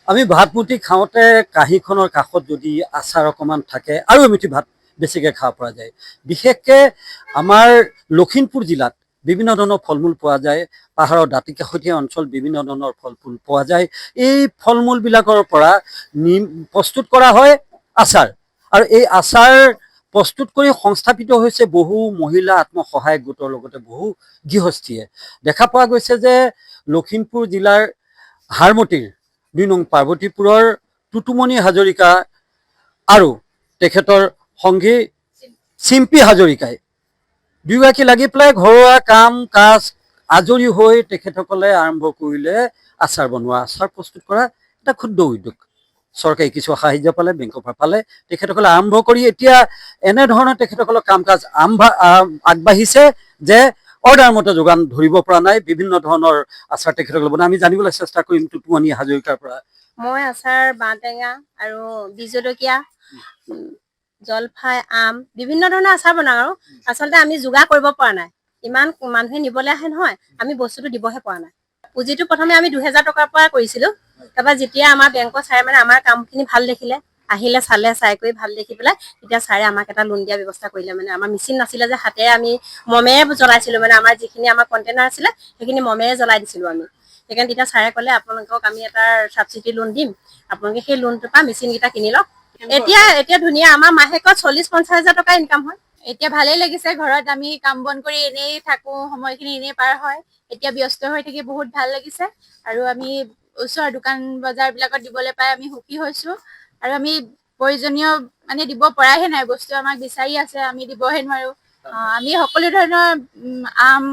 আমি ভাত মুঠি খাওঁতে কাঁহীখনৰ কাষত যদি আচাৰ অকণমান থাকে আৰু এমুঠি ভাত বেছিকৈ খাব পৰা যায়। বিশেষকৈ আমাৰ লখিমপুৰ জিলাত বিভিন্ন ধৰণৰ ফল মূল পোৱা যায়। পাহাৰৰ দাঁতি কাষৰীয়া অঞ্চল বিভিন্ন ধৰণৰ ফল মূল পোৱা যায়। এই ফল মূলবিলাকৰ পৰা প্ৰস্তুত কৰা হয় আচাৰ, আৰু এই আচাৰ প্ৰস্তুত কৰি সংস্থাপিত হৈছে বহু মহিলা আত্মসহায়ক গোটৰ লগতে বহু গৃহস্থীয়ে। দেখা পোৱা গৈছে যে লখিমপুৰ জিলাৰ হাৰমতিৰ ২ নং পাৰ্বতীপুৰৰ টুটুমণি হাজৰিকা আৰু তেখেতৰ সংগী চিম্পী হাজৰিকাই দুয়োগৰাকী লাগি পেলাই ঘৰুৱা কাম কাজ আজৰি হৈ তেখেতসকলে আৰম্ভ কৰিলে আচাৰ বনোৱা, আচাৰ প্ৰস্তুত কৰা এটা ক্ষুদ্ৰ উদ্যোগ। চৰকাৰী কিছু সাহায্য পালে, বেংকৰ পৰা পালে, তেখেতসকলে আৰম্ভ কৰি এতিয়া এনেধৰণে তেখেতসকলৰ কাম কাজ আগবাঢ়িছে যে অৰ্ডাৰ মতে যোগান ধৰিব পৰা নাই। বিভিন্ন ধৰণৰ আচাৰ তেখেতসকলে বনাই। আমি জানিবলৈ চেষ্টা কৰিম টুটুমণি হাজৰিকাৰ পৰা। মই আচাৰ বাঁহটেঙা আৰু বীজ জলকীয়া, জলফাই, আম বিভিন্ন ধৰণৰ আচাৰ বনাওঁ। আৰু আচলতে আমি যোগাৰ কৰিব পৰা নাই। ইমান মানুহে নিবলৈ আহে নহয়, আমি বস্তুটো দিবহে পৰা নাই। পুঁজিটো প্ৰথমে আমি ২০০০ টকাৰ পৰা কৰিছিলোঁ। তাৰপৰা যেতিয়া আমাৰ বেংকৰ ছাৰে মানে আমাৰ কামখিনি ভাল দেখিলে, আহিলে চালে, চাই কৰি ভাল দেখি পেলাই তেতিয়া ছাৰে আমাক এটা লোন দিয়া ব্যৱস্থা কৰিলে। মানে আমাৰ মেচিন নাছিলে যে হাতেৰে আমি মমেৰে জ্বলাইছিলোঁ। মানে আমাৰ যিখিনি আমাৰ কণ্টেইনাৰ আছিলে সেইখিনি মমেৰে জ্বলাই দিছিলোঁ আমি। সেইকাৰণে তেতিয়া ছাৰে ক'লে আপোনালোকক আমি এটা ছাবচিডি লোন দিম, আপোনালোকে সেই লোনটোৰ পৰা মেচিনকেইটা কিনি লওক। এতিয়া ধুনীয়া আমাৰ মাহেকত ৪০-৫০ হাজাৰ টকা ইনকাম হয়। এতিয়া ভালেই লাগিছে। ঘৰত আমি কাম বন কৰি এনেই থাকো, সময়খিনি এনেই পাৰ হয়। এতিয়া ব্যস্ত হৈ থাকি বহুত ভাল লাগিছে। আৰু আমি ওচৰৰ দোকান বজাৰ বিলাকত দিবলৈ পাই আমি সুখী হৈছো। আৰু আমি প্ৰয়োজনীয় মানে দিব পৰাহে নাই, বস্তু আমাক বিচাৰি আছে, আমি দিবহে নোৱাৰো। আমি সকলো ধৰণৰ আম,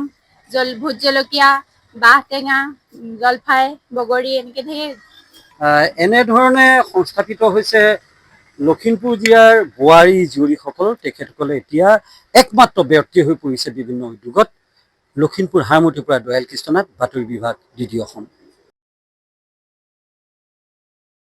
ভোট জলকীয়া, বাঁহটেঙা, জলফাই, বগৰী এনেকে ধেৰ এনেধৰণে সংস্থাপিত হৈছে লখিমপুৰ জিলাৰ বোৱাৰী জীয়ৰীসকল। তেখেতসকলে এতিয়া একমাত্ৰ ব্যক্তি হৈ পৰিছে বিভিন্ন উদ্যোগত। লখিমপুৰ হাৰমতিৰ পৰা দয়াল কৃষ্ণনাথ, বাতৰি বিভাগ, দ্বিতীয় অসম।